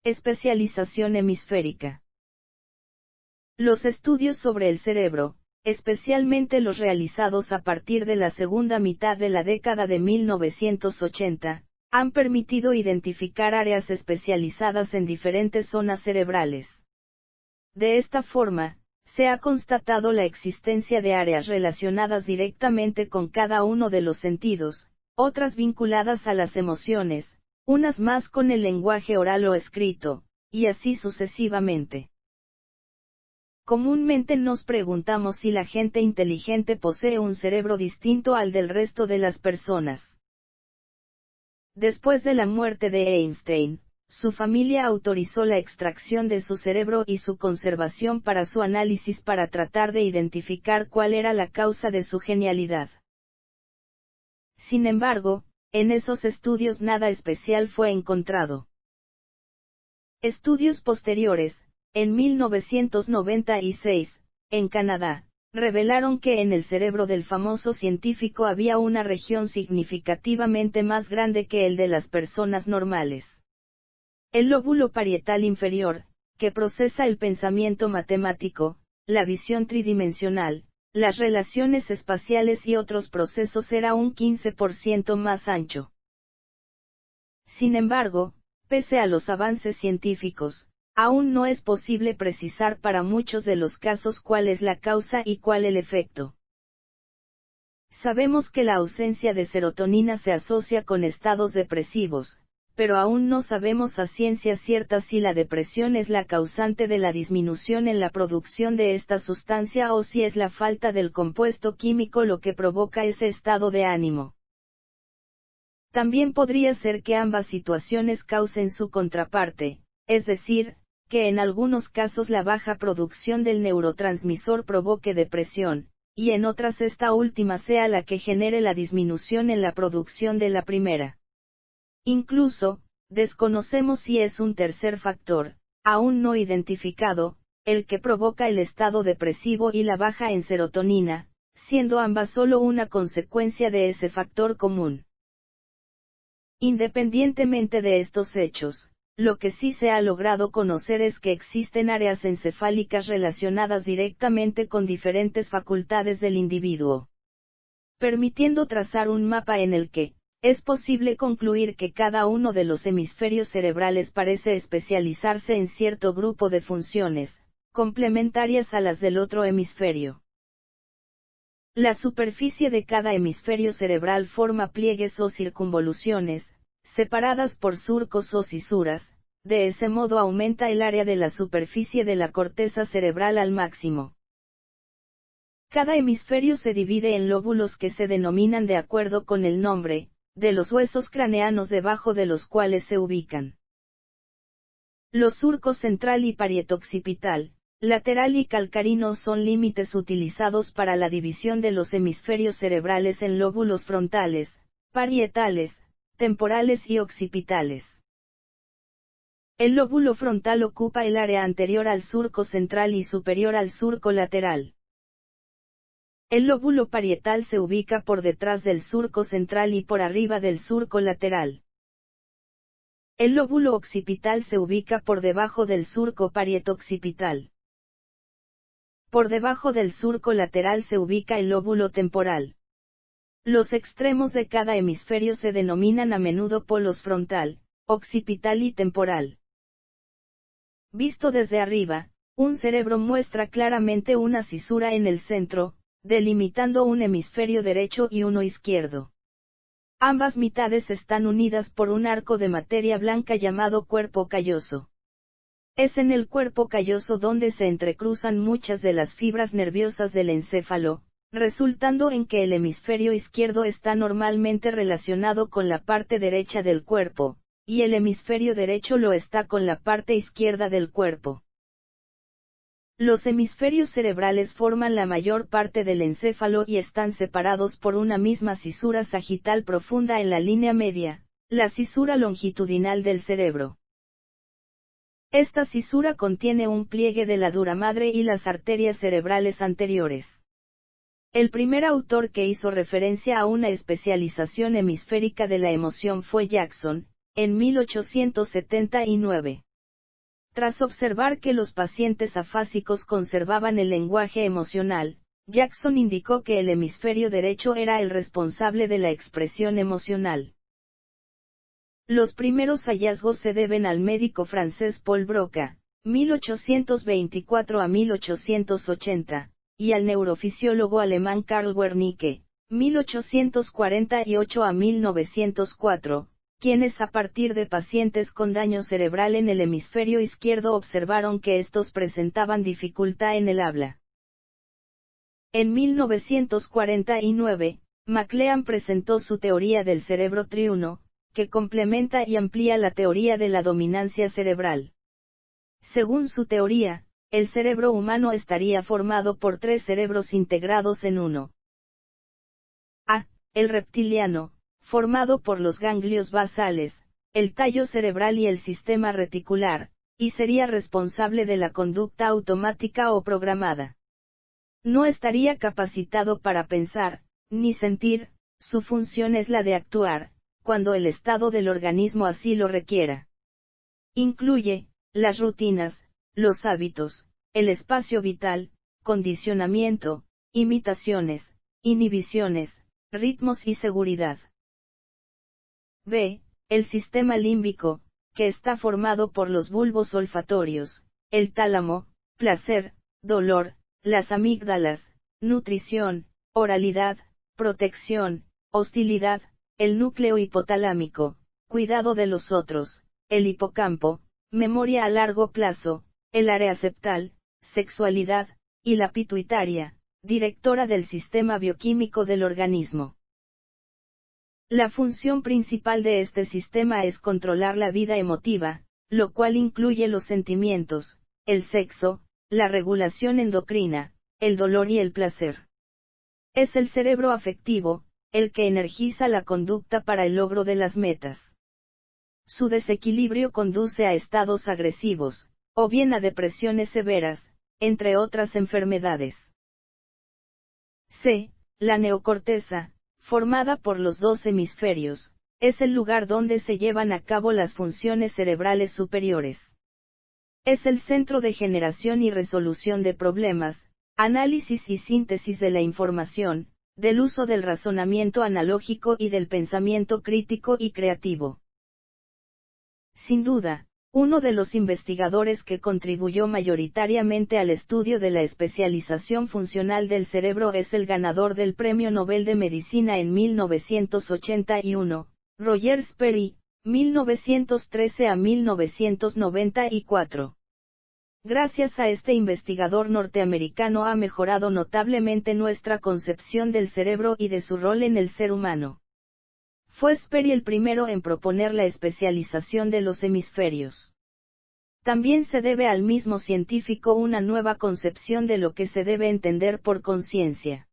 Especialización hemisférica. Los estudios sobre el cerebro, especialmente los realizados a partir de la segunda mitad de la década de 1980, han permitido identificar áreas especializadas en diferentes zonas cerebrales. De esta forma, se ha constatado la existencia de áreas relacionadas directamente con cada uno de los sentidos, otras vinculadas a las emociones, unas más con el lenguaje oral o escrito, y así sucesivamente. Comúnmente nos preguntamos si la gente inteligente posee un cerebro distinto al del resto de las personas. Después de la muerte de Einstein, su familia autorizó la extracción de su cerebro y su conservación para su análisis para tratar de identificar cuál era la causa de su genialidad. Sin embargo, en esos estudios nada especial fue encontrado. Estudios posteriores, en 1996, en Canadá, revelaron que en el cerebro del famoso científico había una región significativamente más grande que el de las personas normales. El lóbulo parietal inferior, que procesa el pensamiento matemático, la visión tridimensional, las relaciones espaciales y otros procesos era un 15% más ancho. Sin embargo, pese a los avances científicos, aún no es posible precisar para muchos de los casos cuál es la causa y cuál el efecto. Sabemos que la ausencia de serotonina se asocia con estados depresivos, pero aún no sabemos a ciencia cierta si la depresión es la causante de la disminución en la producción de esta sustancia o si es la falta del compuesto químico lo que provoca ese estado de ánimo. También podría ser que ambas situaciones causen su contraparte, es decir, que en algunos casos la baja producción del neurotransmisor provoque depresión, y en otras esta última sea la que genere la disminución en la producción de la primera. Incluso, desconocemos si es un tercer factor, aún no identificado, el que provoca el estado depresivo y la baja en serotonina, siendo ambas solo una consecuencia de ese factor común. Independientemente de estos hechos, lo que sí se ha logrado conocer es que existen áreas encefálicas relacionadas directamente con diferentes facultades del individuo, permitiendo trazar un mapa en el que, es posible concluir que cada uno de los hemisferios cerebrales parece especializarse en cierto grupo de funciones, complementarias a las del otro hemisferio. La superficie de cada hemisferio cerebral forma pliegues o circunvoluciones, separadas por surcos o cisuras, de ese modo aumenta el área de la superficie de la corteza cerebral al máximo. Cada hemisferio se divide en lóbulos que se denominan de acuerdo con el nombre, de los huesos craneanos debajo de los cuales se ubican. Los surcos central y parietoccipital, lateral y calcarino son límites utilizados para la división de los hemisferios cerebrales en lóbulos frontales, parietales, temporales y occipitales. El lóbulo frontal ocupa el área anterior al surco central y superior al surco lateral. El lóbulo parietal se ubica por detrás del surco central y por arriba del surco lateral. El lóbulo occipital se ubica por debajo del surco parietoccipital. Por debajo del surco lateral se ubica el lóbulo temporal. Los extremos de cada hemisferio se denominan a menudo polos frontal, occipital y temporal. Visto desde arriba, un cerebro muestra claramente una cisura en el centro, delimitando un hemisferio derecho y uno izquierdo. Ambas mitades están unidas por un arco de materia blanca llamado cuerpo calloso. Es en el cuerpo calloso donde se entrecruzan muchas de las fibras nerviosas del encéfalo, resultando en que el hemisferio izquierdo está normalmente relacionado con la parte derecha del cuerpo, y el hemisferio derecho lo está con la parte izquierda del cuerpo. Los hemisferios cerebrales forman la mayor parte del encéfalo y están separados por una misma cisura sagital profunda en la línea media, la cisura longitudinal del cerebro. Esta cisura contiene un pliegue de la dura madre y las arterias cerebrales anteriores. El primer autor que hizo referencia a una especialización hemisférica de la emoción fue Jackson, en 1879. Tras observar que los pacientes afásicos conservaban el lenguaje emocional, Jackson indicó que el hemisferio derecho era el responsable de la expresión emocional. Los primeros hallazgos se deben al médico francés Paul Broca, 1824 a 1880, y al neurofisiólogo alemán Karl Wernicke, 1848 a 1904, quienes a partir de pacientes con daño cerebral en el hemisferio izquierdo observaron que estos presentaban dificultad en el habla. En 1949, MacLean presentó su teoría del cerebro triuno, que complementa y amplía la teoría de la dominancia cerebral. Según su teoría, el cerebro humano estaría formado por 3 cerebros integrados en uno. A. El reptiliano, formado por los ganglios basales, el tallo cerebral y el sistema reticular, y sería responsable de la conducta automática o programada. No estaría capacitado para pensar, ni sentir, su función es la de actuar, cuando el estado del organismo así lo requiera. Incluye las rutinas, los hábitos, el espacio vital, condicionamiento, imitaciones, inhibiciones, ritmos y seguridad. B. El sistema límbico, que está formado por los bulbos olfatorios, el tálamo, placer, dolor, las amígdalas, nutrición, oralidad, protección, hostilidad, el núcleo hipotalámico, cuidado de los otros, el hipocampo, memoria a largo plazo, el área septal, sexualidad, y la pituitaria, directora del sistema bioquímico del organismo. La función principal de este sistema es controlar la vida emotiva, lo cual incluye los sentimientos, el sexo, la regulación endocrina, el dolor y el placer. Es el cerebro afectivo, el que energiza la conducta para el logro de las metas. Su desequilibrio conduce a estados agresivos, o bien a depresiones severas, entre otras enfermedades. C. La neocorteza, formada por los 2 hemisferios, es el lugar donde se llevan a cabo las funciones cerebrales superiores. Es el centro de generación y resolución de problemas, análisis y síntesis de la información, del uso del razonamiento analógico y del pensamiento crítico y creativo. Sin duda, uno de los investigadores que contribuyó mayoritariamente al estudio de la especialización funcional del cerebro es el ganador del Premio Nobel de Medicina en 1981, Roger Sperry, 1913 a 1994. Gracias a este investigador norteamericano ha mejorado notablemente nuestra concepción del cerebro y de su rol en el ser humano. Fue Sperry el primero en proponer la especialización de los hemisferios. También se debe al mismo científico una nueva concepción de lo que se debe entender por conciencia.